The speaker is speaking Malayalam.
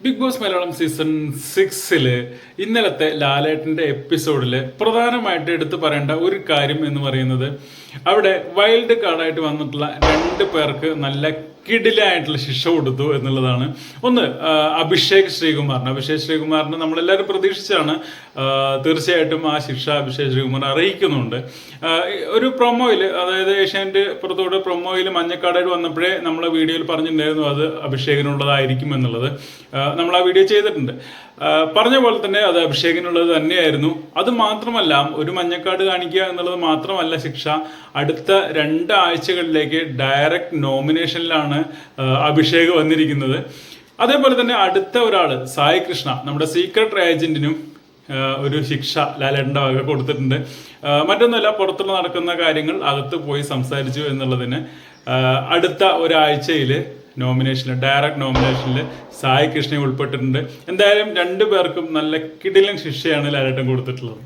ബിഗ് ബോസ് മലയാളം സീസൺ 6 ഇന്നലത്തെ ലാലേട്ടന്റെ എപ്പിസോഡിൽ പ്രധാനമായിട്ട് എടുത്തു പറയേണ്ട ഒരു കാര്യം എന്ന് പറയുന്നത് അവിടെ വൈൽഡ് കാർഡായിട്ട് വന്നിട്ടുള്ള 2 പേർക്ക് നല്ല കിടിലായിട്ടുള്ള ശിക്ഷ കൊടുത്തു എന്നുള്ളതാണ്. ഒന്ന് അഭിഷേക് ശ്രീകുമാറിന് നമ്മളെല്ലാവരും പ്രതീക്ഷിച്ചാണ്. തീർച്ചയായിട്ടും ആ ശിക്ഷ അഭിഷേക് ശ്രീകുമാർ അറിയിക്കുന്നുണ്ട്. ഒരു പ്രൊമോയിൽ, അതായത് ഏഷ്യാനെറ്റ് പുറത്തോടെ പ്രൊമോയിൽ മഞ്ഞക്കാടായിട്ട് വന്നപ്പോഴേ നമ്മളെ വീഡിയോയിൽ പറഞ്ഞിട്ടുണ്ടായിരുന്നു അത് അഭിഷേകിനുള്ളതായിരിക്കും എന്നുള്ളത്. നമ്മൾ ആ വീഡിയോ ചെയ്തിട്ടുണ്ട്. പറഞ്ഞ പോലെ തന്നെ അത് അഭിഷേകിനുള്ളത് തന്നെയായിരുന്നു. അത് മാത്രമല്ല, ഒരു മഞ്ഞക്കാട് കാണിക്കുക എന്നുള്ളത് മാത്രമല്ല ശിക്ഷ, അടുത്ത 2 ആഴ്ചകളിലേക്ക് ഡയറക്റ്റ് നോമിനേഷനിലാണ് അഭിഷേക് വന്നിരിക്കുന്നത്. അതേപോലെ തന്നെ അടുത്ത ഒരാൾ സായി കൃഷ്ണ, നമ്മുടെ സീക്രട്ട് ഏജന്റിനും ഒരു ശിക്ഷ ലാലേട്ടൻ്റെ വക കൊടുത്തിട്ടുണ്ട്. മറ്റൊന്നുമല്ല, പുറത്തുള്ള നടക്കുന്ന കാര്യങ്ങൾ അകത്ത് പോയി സംസാരിച്ചു എന്നുള്ളതിന് അടുത്ത ഒരാഴ്ചയിൽ ഡയറക്റ്റ് നോമിനേഷനിൽ സായി കൃഷ്ണ ഉൾപ്പെട്ടിട്ടുണ്ട്. എന്തായാലും 2 പേർക്കും നല്ല കിടിലൻ ശിക്ഷയാണ് ലാലേട്ടൻ കൊടുത്തിട്ടുള്ളത്.